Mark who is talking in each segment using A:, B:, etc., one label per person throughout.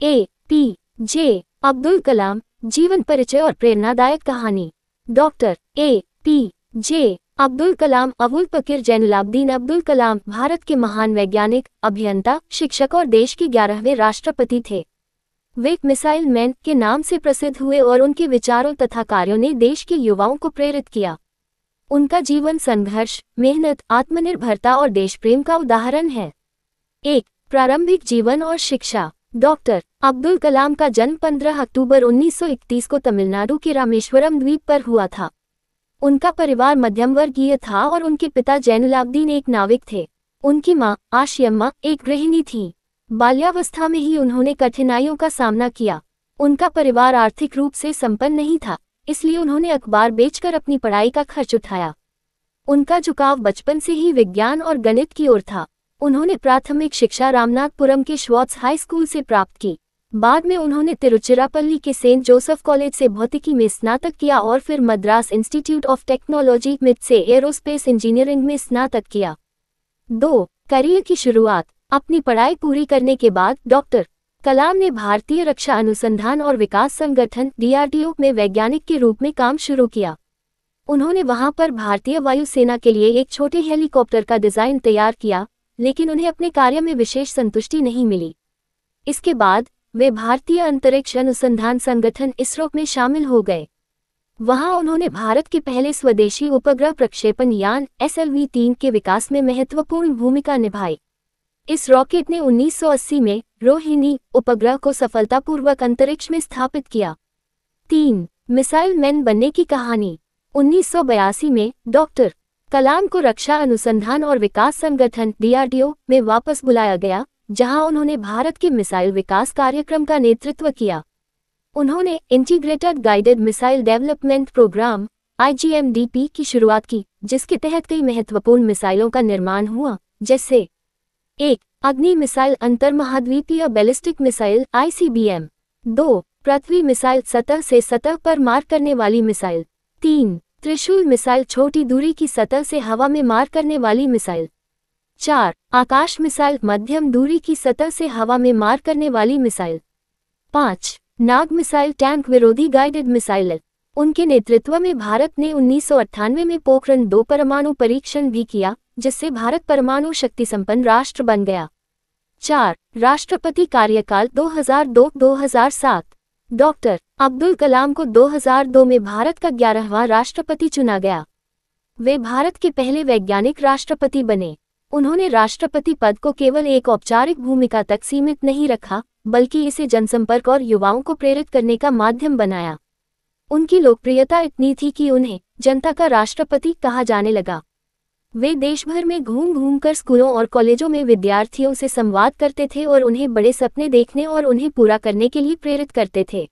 A: ए P J Abdul कलाम, जीवन परिचय और प्रेरणादायक कहानी। Doctor A P J Abdul Kalam Avul Pakir Jainulabdeen Abdul Kalam Bharat के महान वैज्ञानिक, अभियंता, शिक्षक और देश के 11वें राष्ट्रपति थे। वे एक मिसाइल मैन के नाम से प्रसिद्ध हुए और उनके विचारों तथा कार्यों ने देश के युवाओं को प्रेरित किया। उनका जीवन संघर्ष, मेहनत, आत्मनिर्भरता और देश प्रेम का उदाहरण है। एक प्रारंभिक जीवन और शिक्षा। डॉक्टर अब्दुल कलाम का जन्म 15 अक्टूबर 1931 को तमिलनाडु के रामेश्वरम द्वीप पर हुआ था। उनका परिवार मध्यम वर्गीय था और उनके पिता जैनुलाब्दीन एक नाविक थे। उनकी मां आशियम्मा एक गृहिणी थीं। बाल्यावस्था में ही उन्होंने कठिनाइयों का सामना किया। उनका परिवार आर्थिक रूप से संपन्न नहीं था, इसलिए उन्होंने अखबार बेचकर अपनी पढ़ाई का खर्च उठाया। उनका झुकाव बचपन से ही विज्ञान और गणित की ओर था। उन्होंने प्राथमिक शिक्षा रामनाथपुरम के श्वार्ट्ज हाई स्कूल से प्राप्त की। बाद में उन्होंने तिरुचिरापल्ली के सेंट जोसेफ कॉलेज से भौतिकी में स्नातक किया और फिर मद्रास इंस्टीट्यूट ऑफ टेक्नोलॉजी मिट से एरोस्पेस इंजीनियरिंग में स्नातक किया। 2. करियर की शुरुआत। अपनी पढ़ाई पूरी करने के बाद डॉक्टर कलाम ने भारतीय रक्षा अनुसंधान और विकास संगठन DRDO में वैज्ञानिक के रूप में काम शुरू किया। उन्होंने वहां पर भारतीय वायुसेना के लिए एक छोटे हेलीकॉप्टर का डिजाइन तैयार किया, लेकिन उन्हें अपने कार्य में विशेष संतुष्टि नहीं मिली। इसके बाद वे भारतीय अंतरिक्ष अनुसंधान संगठन इसरो में शामिल हो गए। वहां उन्होंने भारत के पहले स्वदेशी उपग्रह प्रक्षेपण यान SLV-3 के विकास में महत्वपूर्ण भूमिका निभाई। इस रॉकेट ने 1980 में रोहिणी उपग्रह को सफलतापूर्वक अंतरिक्ष में स्थापित किया। 3. मिसाइल मैन बनने की कहानी। 1982 में डॉक्टर कलाम को रक्षा अनुसंधान और विकास संगठन DRDO में वापस बुलाया गया, जहां उन्होंने भारत के मिसाइल विकास कार्यक्रम का नेतृत्व किया। उन्होंने integrated guided missile development programme IGMDP की शुरुआत की, जिसके तहत कई महत्वपूर्ण मिसाइलों का निर्माण हुआ, जैसे 1. अग्नि मिसाइल अंतर्महाद्वीपीय बैलिस्टिक मिसाइल ICBM। 2. पृथ्वी मिसाइल सतह से सतह पर मार करने वाली मिसाइल। 3. त्रिशूल मिसाइल छोटी दूरी की सतह से हवा में मार करने वाली मिसाइल। 4. आकाश मिसाइल मध्यम दूरी की सतह से हवा में मार करने वाली मिसाइल। 5. नाग मिसाइल टैंक विरोधी गाइडेड मिसाइल। उनके नेतृत्व में भारत ने 1998 में पोखरण 2 परमाणु परीक्षण भी किया, जिससे भारत परमाणु शक्ति संपन्न राष्ट्र बन गया। 4. राष्ट्रपति कार्यकाल 2002-2007। डॉक्टर अब्दुल कलाम को 2002 में भारत का 11वां राष्ट्रपति चुना गया। वे भारत के पहले वैज्ञानिक राष्ट्रपति बने। उन्होंने राष्ट्रपति पद को केवल एक औपचारिक भूमिका तक सीमित नहीं रखा, बल्कि इसे जनसंपर्क और युवाओं को प्रेरित करने का माध्यम बनाया। उनकी लोकप्रियता इतनी थी कि उन्हें जनता का राष्ट्रपति कहा जाने लगा। वे देश भर में घूम घूम कर स्कूलों और कॉलेजों में विद्यार्थियों से संवाद करते थे और उन्हें बड़े सपने देखने और उन्हें पूरा करने के लिए प्रेरित करते थे।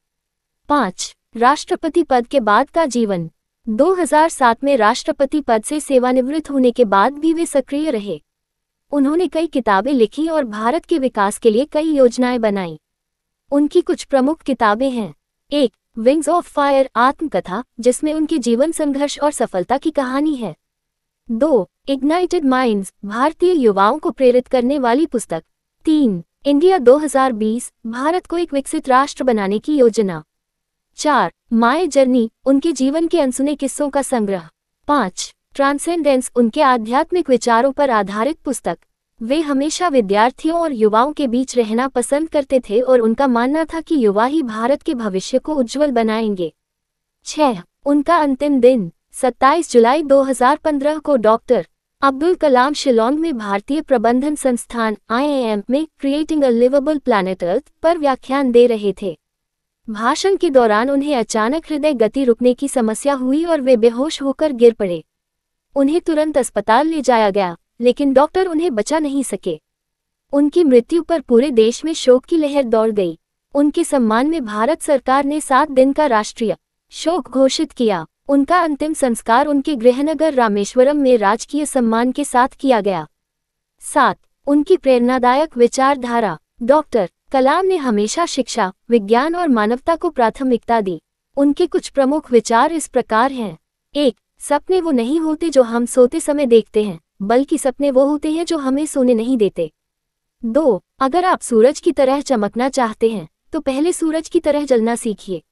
A: 5. राष्ट्रपति पद के बाद का जीवन। 2007 में राष्ट्रपति पद से सेवानिवृत्त होने के बाद भी वे सक्रिय रहे। उन्होंने कई किताबें लिखी और भारत के विकास के लिए कई योजनाएं बनाईं। उनकी कुछ प्रमुख किताबें हैं। 1. विंग्स ऑफ फायर आत्मकथा, जिसमें उनके जीवन संघर्ष और सफलता की कहानी है। 2. इग्नाइटेड माइंड्स, भारतीय युवाओं को प्रेरित करने वाली पुस्तक। 3. इंडिया 2020, भारत को एक विकसित राष्ट्र बनाने की योजना। 4. माय जर्नी, उनके जीवन के अनसुने किस्सों का संग्रह। 5. ट्रांसेंडेंस, उनके आध्यात्मिक विचारों पर आधारित पुस्तक। वे हमेशा विद्यार्थियों और युवाओं के बीच रहना पसंद करते थे और उनका मानना था कि युवा ही भारत के भविष्य को उज्जवल बनाएंगे। 6. उनका अंतिम दिन। 27 जुलाई 2015 को डॉक्टर अब्दुल कलाम शिलांग में भारतीय प्रबंधन संस्थान IIM में creating a liveable planet earth पर व्याख्यान दे रहे थे। भाषण के दौरान उन्हें अचानक हृदय गति रुकने की समस्या हुई और वे बेहोश होकर गिर पड़े। उन्हें तुरंत अस्पताल ले जाया गया, लेकिन डॉक्टर उन्हें बचा नहीं सके। उनकी मृत्यु पर पूरे देश में शोक की लहर दौड़ गई। उनके सम्मान में भारत सरकार ने 7 दिन का राष्ट्रीय शोक घोषित किया। उनका अंतिम संस्कार उनके गृहनगर रामेश्वरम में राजकीय सम्मान के साथ किया गया। 7. उनकी प्रेरणादायक विचारधारा। डॉक्टर कलाम ने हमेशा शिक्षा, विज्ञान और मानवता को प्राथमिकता दी। उनके कुछ प्रमुख विचार इस प्रकार हैं। 1. सपने वो नहीं होते जो हम सोते समय देखते हैं, बल्कि सपने वो होते हैं जो हमें सोने नहीं देते। 2. अगर आप सूरज की तरह चमकना चाहते हैं, तो पहले सूरज की तरह जलना सीखिए।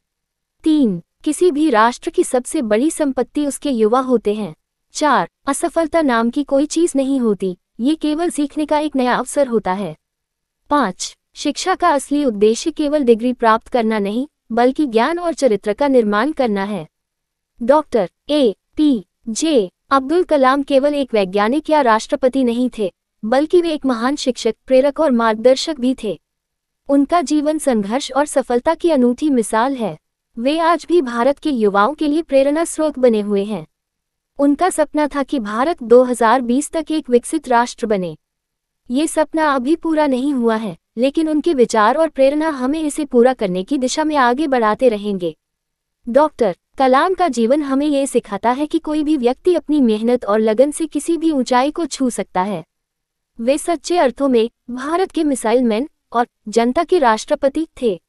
A: 3. किसी भी राष्ट्र की सबसे बड़ी संपत्ति उसके युवा होते हैं। 4. असफलता नाम की कोई चीज नहीं होती, ये केवल सीखने का एक नया अवसर होता है। 5. शिक्षा का असली उद्देश्य केवल डिग्री प्राप्त करना नहीं, बल्कि ज्ञान और चरित्र का निर्माण करना है। Doctor APJ. अब्दुल कलाम केवल एक वैज्ञानिक या राष्ट्रपति नहीं थे, बल्कि वे एक महान शिक्षक, प्रेरक और मार्गदर्शक भी थे। उनका जीवन संघर्ष और सफलता की अनूठी मिसाल है। वे आज भी भारत के युवाओं के लिए प्रेरणा स्रोत बने हुए हैं। उनका सपना था कि भारत 2020 तक एक विकसित राष्ट्र बने। ये सपना अभी पूरा नहीं हुआ है, लेकिन उनके विचार और प्रेरणा हमें इसे पूरा करने की दिशा में आगे बढ़ाते रहेंगे। डॉक्टर कलाम का जीवन हमें ये सिखाता है कि कोई भी व्यक्ति अपनी मेहनत और लगन से किसी भी ऊंचाई को छू सकता है। वे सच्चे अर्थों में भारत के मिसाइल मैन और जनता के राष्ट्रपति थे।